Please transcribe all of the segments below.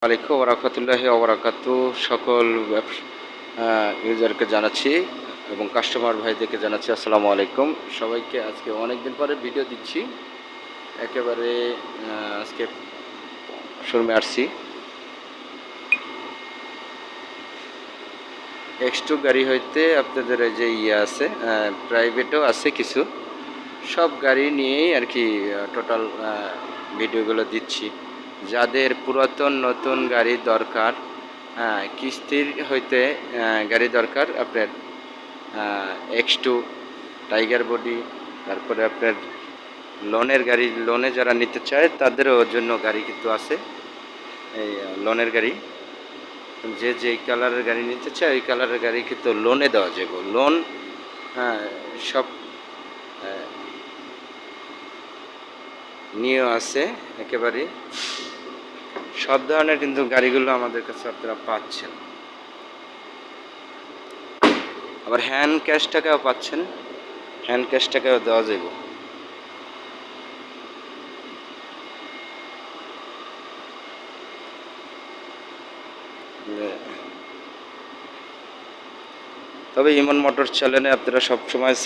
আলাইকুম ওরহমতুল্লাহি ওবরাকাতু। সকল ইউজারকে জানাচ্ছি এবং কাস্টমার ভাইদেরকে জানাচ্ছি আসসালামু আলাইকুম। সবাইকে আজকে অনেক দিন পরে ভিডিও দিচ্ছি। একেবারে আজকে শোরুমে আসছি। X2 গাড়ি হইতে আপনাদের যে আছে, প্রাইভেটও আছে কিছু, সব গাড়ি নিয়েই আর কি টোটাল ভিডিওগুলো দিচ্ছি। যাদের পুরাতন নতুন গাড়ি দরকার, কিস্তির হইতে গাড়ি দরকার আপনার X2 টাইগার বডি, তারপরে আপনার লোনের গাড়ি, লোনে যারা নিতে চায় তাদেরও জন্য গাড়ি কিন্তু আছে। এই লোনের গাড়ি, যে যেই কালারের গাড়ি নিতে চায় ওই কালারের গাড়ি কিন্তু লোনে দেওয়া যাবে। লোন সব নিয়েও আছে। একেবারে সব ধরনের কিন্তু গাড়িগুলো আমাদের কাছে আপনারা পাচ্ছেন। আবার হ্যান্ড ক্যাশ টাকাও পাচ্ছেন, হ্যান্ড ক্যাশ টাকাও দেওয়া যাবে। তবে ইমন মোটরস চ্যানেলে আপনারা সবসময়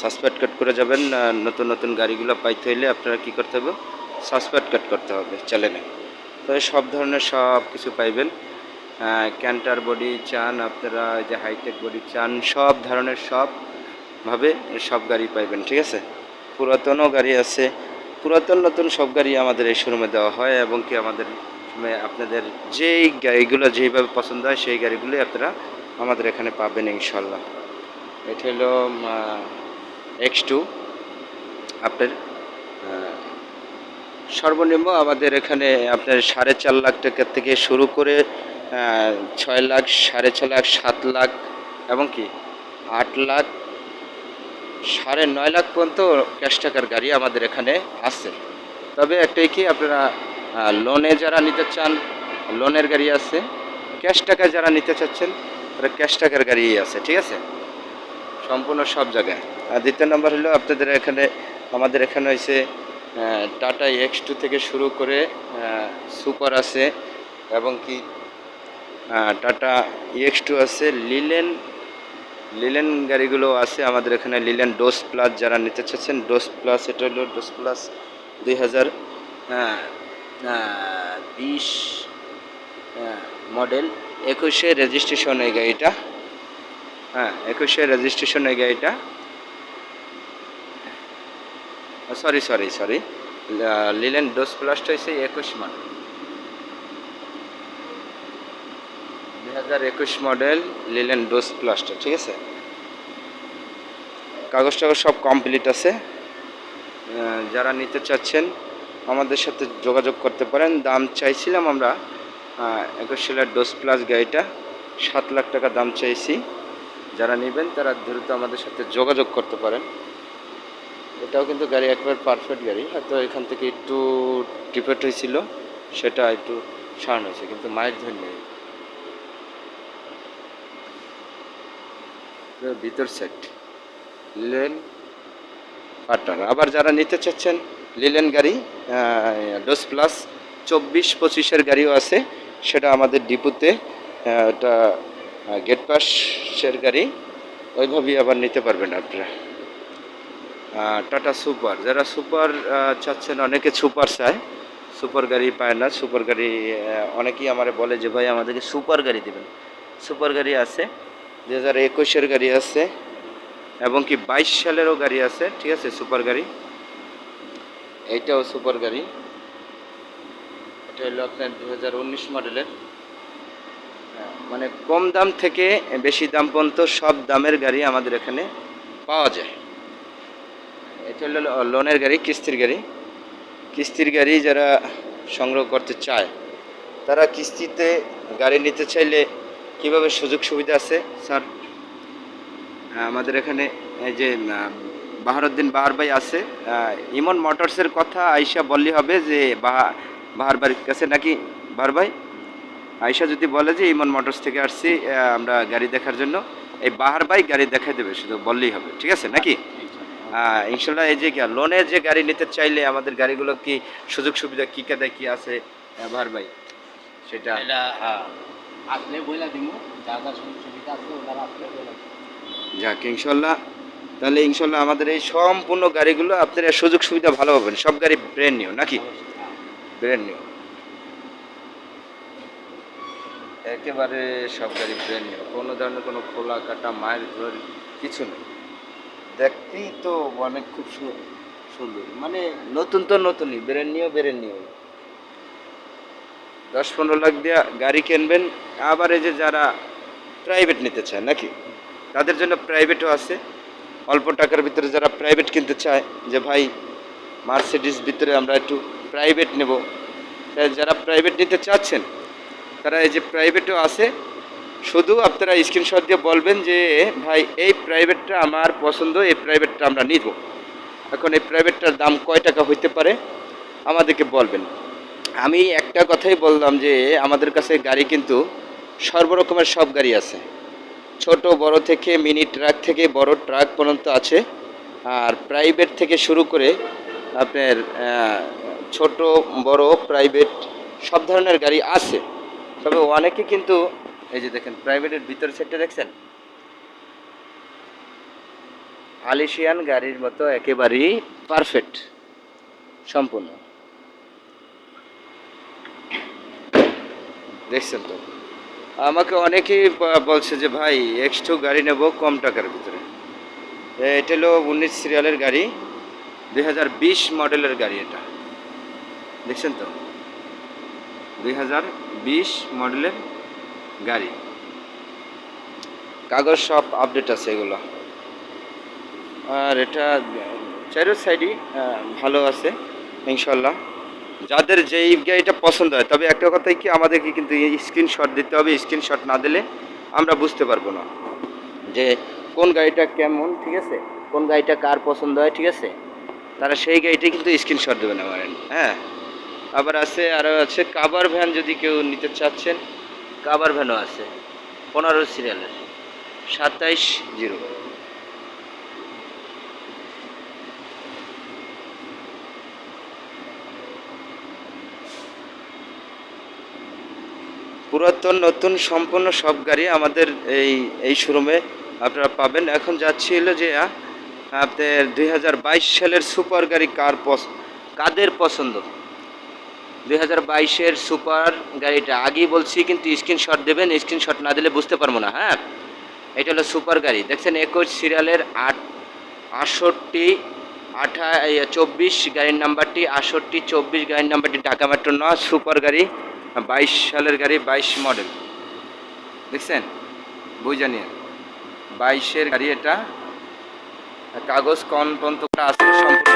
সাবস্ক্রাইব করে যাবেন। নতুন নতুন গাড়িগুলো পাইতে হইলে আপনারা কী করতে হবে, সাবস্ক্রাইব করতে হবে চ্যানেলে। তবে সব ধরনের সব কিছু পাইবেন। ক্যান্টার বডি চান আপনারা, যে হাইটেক বডি চান, সব ধরনের সবভাবে সব গাড়ি পাইবেন। ঠিক আছে, পুরাতনও গাড়ি আছে, পুরাতন নতুন সব গাড়ি আমাদের এই শোরুমে দেওয়া হয়। এবং কি আমাদের আপনাদের যেই গাড়িগুলো যেইভাবে পছন্দ হয় সেই গাড়িগুলোই আপনারা আমাদের এখানে পাবেন ইনশাল্লাহ। এটা হলো X2 আপনার সর্বনিম্ন আমাদের এখানে আপনার 4.5 লাখ টাকা থেকে শুরু করে 6 লাখ, 6.5 লাখ, 7 লাখ এবং কি 8 লাখ, 9.5 লাখ পর্যন্ত ক্যাশ টাকার গাড়ি আমাদের এখানে আছে। তবে একটাই কি, আপনারা লোনে যারা নিতে চান লোনের গাড়ি আছে, ক্যাশ টাকা যারা নিতে চাচ্ছেন তারা ক্যাশ টাকার গাড়ি আছে। ঠিক আছে, সম্পূর্ণ সব জায়গায়। আর দ্বিতীয় নম্বর হলো আপনাদের এখানে, আমাদের এখানে হয়েছে টাটা X2 থেকে শুরু করে সুপার আছে এবং কি টাটা X2 আছে, লিলেন গাড়িগুলো আছে আমাদের এখানে। লিলেন ডোজ প্লাস যারা নিতে চাচ্ছেন, ডোজ প্লাস, এটা হলো ডোজ প্লাস 2020 মডেল, 21-এ রেজিস্ট্রেশন এই গাড়িটা। 21-এ রেজিস্ট্রেশন এই গাড়িটা। সরি, লিলেন ডোজ প্লাসটা হচ্ছে 21 মডেল, 2021 মডেল লিলেন ডোজ প্লাসটা। ঠিক আছে, কাগজ টাগজ সব কমপ্লিট আছে। যারা নিতে চাচ্ছেন আমাদের সাথে যোগাযোগ করতে পারেন। দাম চাইছিলাম আমরা 21 সালের ডোজ প্লাস গাড়িটা 7 লাখ টাকা দাম চাইছি। যারা নেবেন তারা দ্রুত আমাদের সাথে যোগাযোগ করতে পারেন। এটাও কিন্তু গাড়ি একবার পারফেক্ট গাড়ি, হয়তো এখান থেকে একটু ডিফেক্ট হয়েছিল, সেটা একটু সারানো হয়েছে, কিন্তু মায়ের ধরে নেই ভিতর সেট লিলেন পার্টনার। আবার যারা নিতে চাচ্ছেন লিলেন গাড়ি ডোজ প্লাস 24-25-এর গাড়িও আছে, সেটা আমাদের ডিপুতে, ওটা গেট পাসের গাড়ি, ওইভাবেই আবার নিতে পারবেন আপনারা। টাটা সুপার, যারা সুপার চাচ্ছেন, অনেকে সুপার চায়, সুপার গাড়ি পায় না। সুপার গাড়ি অনেকেই আমার বলে যে ভাই আমাদেরকে সুপার গাড়ি দেবেন। সুপার গাড়ি আছে, 2021-এর গাড়ি আছে এবং কি 22 সালেরও গাড়ি আছে। ঠিক আছে, সুপার গাড়ি, এইটাও সুপার গাড়ি। এটা হলো আপনার 2019 মডেলের। মানে কম দাম থেকে বেশি দাম পর্যন্ত সব দামের গাড়ি আমাদের এখানে পাওয়া যায়। এটা হলো লোনের গাড়ি, কিস্তির গাড়ি যারা সংগ্রহ করতে চায়, তারা কিস্তিতে গাড়ি নিতে চাইলে কিভাবে সুযোগ সুবিধা আছে স্যার, আমাদের এখানে এই যে বাহারুদ্দিন বাহার ভাই আছে, ইমন মোটরসের কথা আইসা বললে হবে যে বাহার বাড়ির কাছে নাকি। বাহার ভাই আইসা যদি বলে যে ইমন মোটরস থেকে আসছি আমরা গাড়ি দেখার জন্য, এই বাহার ভাই গাড়ি দেখাই দেবে, শুধু বললেই হবে। ঠিক আছে নাকি? ইনশাল্লাহ। এই যে লোনের যে গাড়ি নিতে চাইলে আমাদের গাড়িগুলো কি সুযোগ সুবিধা কী কাদায় কী আছে বাহার ভাই? সেটা এটা হ্যাঁ আসলে বইলা দিব, যা যা সুবিধা আছে ওনারা আসলে বইলা দিব। যাক ইনশাল্লাহ, তাহলে ইনশাল্লাহ আমাদের এই সম্পূর্ণ গাড়িগুলো আপনারা সুযোগ সুবিধা ভালো পাবেন। সব গাড়ি ব্র্যান্ড নিউ নাকি? অবশ্যই, হ্যাঁ। ব্র্যান্ড নিউ, একেবারে সব গাড়ি ব্র্যান্ড নিউ, কোনো ধরনের কোনো খোলা কাটা মায়ের ধর কিছু নেই। দেখতেই তো অনেক খুব সুন্দর, মানে নতুন তো নতুনই, brand new brand new. 10-15 lakh দিয়ে গাড়ি কিনবেন। আবার এই যে যারা প্রাইভেট নিতে চায় নাকি, তাদের জন্য প্রাইভেটও আছে। অল্প টাকার ভিতরে যারা প্রাইভেট কিনতে চায়, যে ভাই মার্সিডিস ভিতরে আমরা একটু প্রাইভেট নেব, তাই যারা প্রাইভেট নিতে চাচ্ছেন তারা এই যে প্রাইভেটও আছে। শুধু আপনারা স্ক্রিনশট দিয়ে বলবেন যে ভাই এই প্রাইভেটটা আমার পছন্দ, এই প্রাইভেটটা আমরা নিব। এখন এই প্রাইভেটটার দাম কয় টাকা হইতে পারে আমাদেরকে বলবেন। আমি একটা কথাই বললাম যে আমাদের কাছে গাড়ি কিন্তু সর্বরকমের সব গাড়ি আছে, ছোট বড় থেকে মিনি ট্রাক থেকে বড় ট্রাক পর্যন্ত আছে। আর প্রাইভেট থেকে শুরু করে আপনার ছোট বড় প্রাইভেট সব ধরনের গাড়ি আছে। তবে অনেকে কিন্তু এই যে দেখেন প্রাইভেটের ভিতর সেটটা দেখছেন, আলিশিয়ান গাড়ির মতো একেবারেই পারফেক্ট সম্পূর্ণ, দেখছেন তো। আমাকে অনেকেই বলছে যে ভাই X2 গাড়ি নেব কম টাকার ভিতরে। এটা হলো 19 সিরিয়ালের গাড়ি, 2020 মডেলের গাড়ি। এটা দেখছেন তো, 2020 মডেলের গাড়ি, কাগজ সব আপডেট আছে এগুলো। আর এটা চারোর সাইডই ভালো আছে ইনশাল্লাহ। যাদের যেই গাড়িটা পছন্দ হয়, তবে একটা কথাই কি, আমাদেরকে কিন্তু স্ক্রিনশট দিতে হবে। স্ক্রিনশট না দিলে আমরা বুঝতে পারবো না যে কোন গাড়িটা কেমন, ঠিক আছে, কোন গাড়িটা কার পছন্দ হয়, ঠিক আছে। তারা সেই গাড়িটাই কিন্তু স্ক্রিনশট দেবেন আমার। হ্যাঁ, আবার আছে, আরও আছে কাভার ভ্যান, যদি কেউ নিতে চাচ্ছেন কাভার ভ্যানও আছে, 15 সিরিয়ালের 27-0। পুরাতন নতুন সম্পূর্ণ সব গাড়ি আমাদের এই শোরুমে আপনারা পাবেন। এখন যাচ্ছি হলো যে আপনার 2022 সালের সুপার গাড়ি কাদের পছন্দ, 2022-এর সুপার গাড়িটা আগেই বলছি, কিন্তু স্ক্রিনশট দেবেন, স্ক্রিনশট না দিলে বুঝতে পারবো না। হ্যাঁ, এটা হলো সুপার গাড়ি, দেখছেন 21 সিরিয়ালের 24 গাড়ির নাম্বারটি, 68-24 গাড়ির নাম্বারটি, ঢাকা মেট্রো ন সুপার গাড়ি, 22 সালের গাড়ি, 22 মডেল, দেখছেন, বুঝা নিয়ে 22-এর গাড়ি। এটা কাগজ কন পর্যন্ত আছে সম্পূর্ণ।